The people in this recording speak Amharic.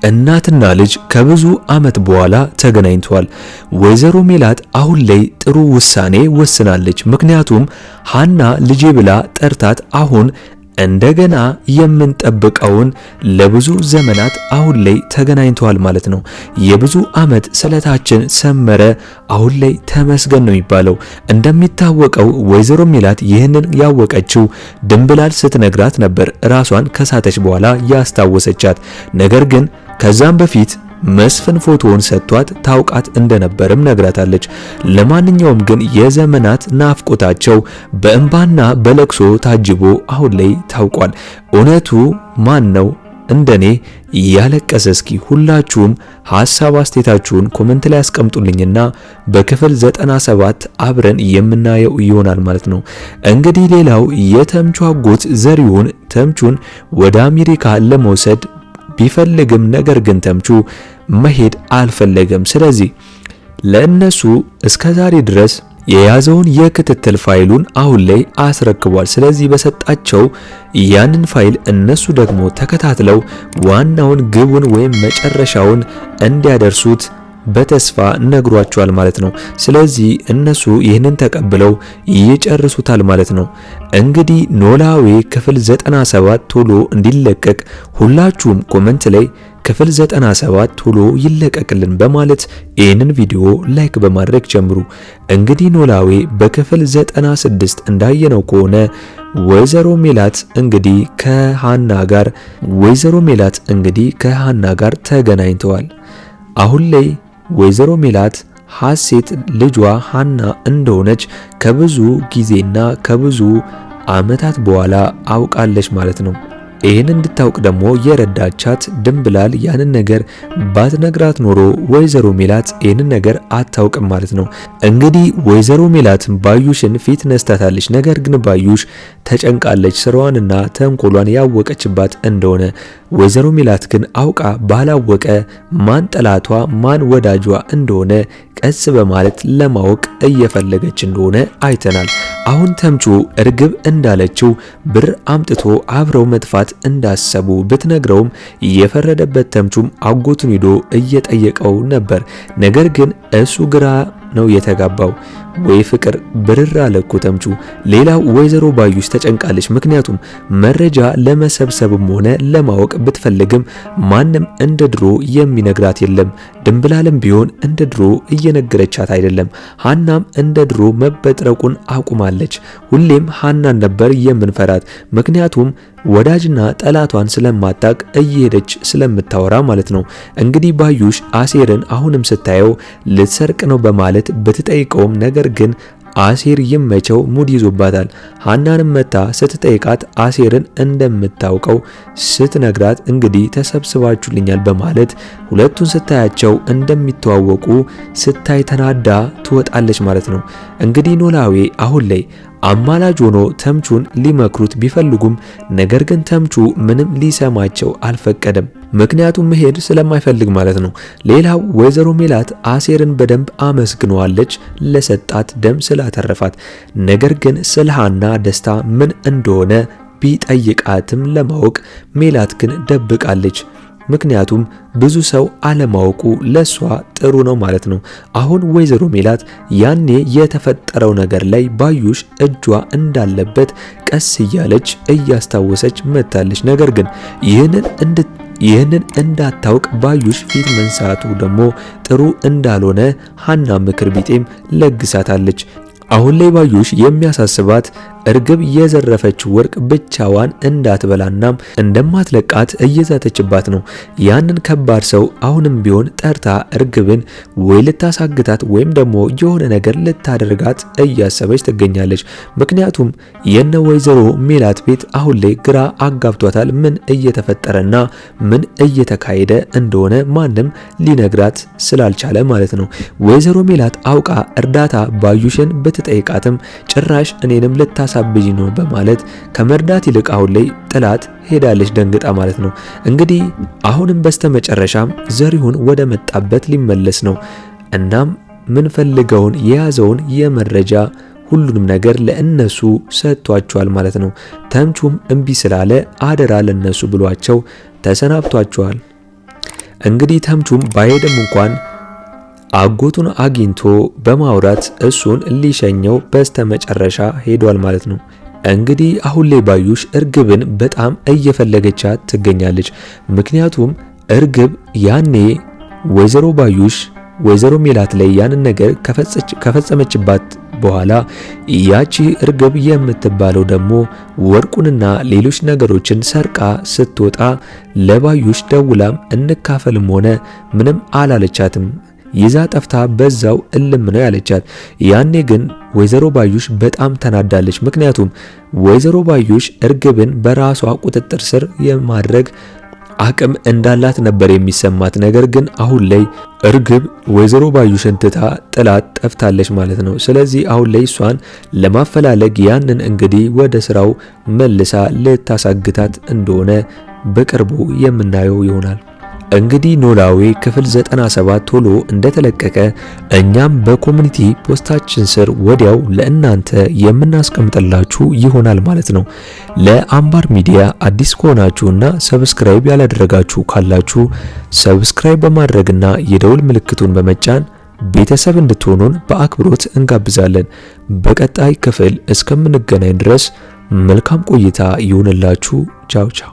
እናትና ልጅ ከብዙ ዓመት በኋላ ተገናኝተዋል። ወይዘሮ ሜላት አሁን ላይ ጥሩ ውሳኔ ወስናለች። ምክንያቱም ሀና ልጄ ብላ ጠርታት አሁን እንደገና የምንጠብቀውን ለብዙ ዘመናት አሁን ላይ ተገናኝተዋል ማለት ነው። የብዙ ዓመት ስለታችን ሰመረ፣ አሁን ላይ ተመስገን ነው የሚባለው። እንደሚታወቀው ወይዘሮ ሜላት ይህንን ያወቀችው ድንብላል ስትነግራት ነበር ራሷን ከሳተች በኋላ ያስታወሰቻት። ነገር ግን ከዛም በፊት መስፍን ፎቶውን ሰጥቷት ታውቃት እንደነበርም ነግራታለች። ለማንኛውም ግን የዘመናት ናፍቆታቸው በእንባና በለቅሶ ታጅቦ አሁን ላይ ታውቋል። እውነቱ ማን ነው እንደኔ ያለቀሰ? እስኪ ሁላችሁም ሐሳብ አስተያየታችሁን ኮሜንት ላይ አስቀምጡልኝና በክፍል 97 አብረን የምናየው ይሆናል ማለት ነው። እንግዲህ ሌላው የተምቹ አጎት ዘሪሁን ተምቹን ወደ አሜሪካ ለመውሰድ ቢፈልግም ነገር ግን ተምቹ መሄድ አልፈለገም። ስለዚህ ለእነሱ እስከዛሬ ድረስ የያዘውን የክትትል ፋይሉን አሁን ላይ አስረክቧል። ስለዚህ በሰጣቸው ያንን ፋይል እነሱ ደግሞ ተከታትለው ዋናውን ግቡን ወይም መጨረሻውን እንዲያደርሱት በተስፋ ነግሯቸዋል ማለት ነው። ስለዚህ እነሱ ይህንን ተቀብለው ይጨርሱታል ማለት ነው። እንግዲህ ኖላዊ ክፍል 97 ቶሎ እንዲለቀቅ ሁላችሁም ኮሜንት ላይ ክፍል 97 ቶሎ ይለቀቅልን በማለት ይህንን ቪዲዮ ላይክ በማድረግ ጀምሩ። እንግዲህ ኖላዊ በክፍል 96 እንዳየነው ከሆነ ወይዘሮ ሜላት እንግዲህ ከሃና ጋር ተገናኝተዋል። አሁን ላይ ወይዘሮ ሜላት ሐሴት ልጇ ሃና እንደሆነች ከብዙ ጊዜና ከብዙ ዓመታት በኋላ አውቃለች ማለት ነው። ይህን እንድታውቅ ደግሞ የረዳቻት ድንብላል ያንን ነገር ባትነግራት ኖሮ ወይዘሮ ሜላት ይህንን ነገር አታውቅም ማለት ነው። እንግዲህ ወይዘሮ ሜላት ባዩሽን ፊት ነስታታለች። ነገር ግን ባዩሽ ተጨንቃለች። ስራዋንና ተንኮሏን ያወቀችባት እንደሆነ ወይዘሮ ሜላት ግን አውቃ ባላወቀ ማን ጠላቷ ማን ወዳጇ እንደሆነ ቀስ በማለት ለማወቅ እየፈለገች እንደሆነ አይተናል። አሁን ተምቹ እርግብ እንዳለችው ብር አምጥቶ አብረው መጥፋት እንዳሰቡ ብትነግረውም የፈረደበት ተምቹም አጎቱን ሄዶ እየጠየቀው ነበር። ነገር ግን እሱ ግራ ነው የተጋባው። ወይ ፍቅር ብርር አለኩ ተምቹ። ሌላው ወይዘሮ ባዩሽ ተጨንቃለች። ምክንያቱም መረጃ ለመሰብሰብም ሆነ ለማወቅ ብትፈልግም ማንም እንደ ድሮ የሚነግራት የለም። ድንብላልም ቢሆን እንደ ድሮ እየነገረቻት አይደለም። ሃናም እንደ ድሮ መበጥረቁን አቁማለች። ሁሌም ሃናን ነበር የምንፈራት፣ ምክንያቱም ወዳጅና ጠላቷን ስለማታቅ እየሄደች ስለምታወራ ማለት ነው። እንግዲህ ባዩሽ አሴርን አሁንም ስታየው ልትሰርቅ ነው በማለት ብትጠይቀውም ነገር ግን አሴር ይመቸው ሙድ ይዞባታል። ሃናንም መታ ስትጠይቃት አሴርን እንደምታውቀው ስትነግራት እንግዲህ ተሰብስባችሁልኛል በማለት ሁለቱን ስታያቸው እንደሚተዋወቁ ስታይ ተናዳ ትወጣለች ማለት ነው። እንግዲህ ኖላዊ አሁን ላይ አማላጅ ሆኖ ተምቹን ሊመክሩት ቢፈልጉም ነገር ግን ተምቹ ምንም ሊሰማቸው አልፈቀደም። ምክንያቱም መሄድ ስለማይፈልግ ማለት ነው። ሌላው ወይዘሮ ሜላት አሴርን በደንብ አመስግነዋለች ለሰጣት ደም ስላተረፋት። ነገር ግን ስለ ሃና ደስታ ምን እንደሆነ ቢጠይቃትም ለማወቅ ሜላት ግን ደብቃለች። ምክንያቱም ብዙ ሰው አለማወቁ ለሷ ጥሩ ነው ማለት ነው። አሁን ወይዘሮ ሜላት ያኔ የተፈጠረው ነገር ላይ ባዩሽ እጇ እንዳለበት ቀስ እያለች እያስታወሰች መታለች። ነገር ግን ይህንን እንዳታውቅ ባዩሽ ፊት መንሳቱ ደግሞ ጥሩ እንዳልሆነ ሃና ምክር ቢጤም ለግሳታለች። አሁን ላይ ባዩሽ የሚያሳስባት እርግብ የዘረፈችው ወርቅ ብቻዋን እንዳትበላናም እንደማትለቃት እየዛተችባት ነው። ያንን ከባድ ሰው አሁንም ቢሆን ጠርታ እርግብን ወይ ልታሳግታት ወይም ደግሞ የሆነ ነገር ልታደርጋት እያሰበች ትገኛለች። ምክንያቱም የነ ወይዘሮ ሜላት ቤት አሁን ላይ ግራ አጋብቷታል። ምን እየተፈጠረና ምን እየተካሄደ እንደሆነ ማንም ሊነግራት ስላልቻለ ማለት ነው። ወይዘሮ ሜላት አውቃ እርዳታ ባዩሽን ብትጠይቃትም ጭራሽ እኔንም ልታሳብጅ ነው በማለት ከመርዳት ይልቅ አሁን ላይ ጥላት ሄዳለች ደንግጣ ማለት ነው። እንግዲህ አሁንም በስተመጨረሻም ዘሪሁን ወደ መጣበት ሊመለስ ነው። እናም ምን ፈልገውን የያዘውን የመረጃ ሁሉንም ነገር ለእነሱ ሰጥቷቸዋል ማለት ነው። ተምቹም እምቢ ስላለ አደራ ለነሱ ብሏቸው ተሰናብቷቸዋል። እንግዲህ ተምቹም ባይሄድም እንኳን አጎቱን አግኝቶ በማውራት እሱን ሊሸኘው በስተመጨረሻ ሄዷል ማለት ነው። እንግዲህ አሁን ላይ ባዩሽ እርግብን በጣም እየፈለገቻት ትገኛለች። ምክንያቱም እርግብ ያኔ ወይዘሮ ባዩሽ ወይዘሮ ሜላት ላይ ያንን ነገር ከፈጸመችባት በኋላ ያቺ እርግብ የምትባለው ደግሞ ወርቁንና ሌሎች ነገሮችን ሰርቃ ስትወጣ ለባዩሽ ደውላም እንካፈልም ሆነ ምንም አላለቻትም። ይዛ ጠፍታ በዛው እልም ነው ያለቻት። ያኔ ግን ወይዘሮ ባዩሽ በጣም ተናዳለች። ምክንያቱም ወይዘሮ ባዩሽ እርግብን በራሷ ቁጥጥር ስር የማድረግ አቅም እንዳላት ነበር የሚሰማት። ነገር ግን አሁን ላይ እርግብ ወይዘሮ ባዩሽን ትታ ጥላት ጠፍታለች ማለት ነው። ስለዚህ አሁን ላይ እሷን ለማፈላለግ ያንን እንግዲህ ወደ ስራው መልሳ ልታሳግታት እንደሆነ በቅርቡ የምናየው ይሆናል። እንግዲህ ኖላዊ ክፍል 97 ቶሎ እንደተለቀቀ እኛም በኮሚኒቲ ፖስታችን ስር ወዲያው ለእናንተ የምናስቀምጥላችሁ ይሆናል ማለት ነው። ለአምባር ሚዲያ አዲስ ከሆናችሁና ሰብስክራይብ ያላደረጋችሁ ካላችሁ ሰብስክራይብ በማድረግና የደውል ምልክቱን በመጫን ቤተሰብ እንድትሆኑን በአክብሮት እንጋብዛለን። በቀጣይ ክፍል እስከምንገናኝ ድረስ መልካም ቆይታ ይሁንላችሁ። ቻው ቻው።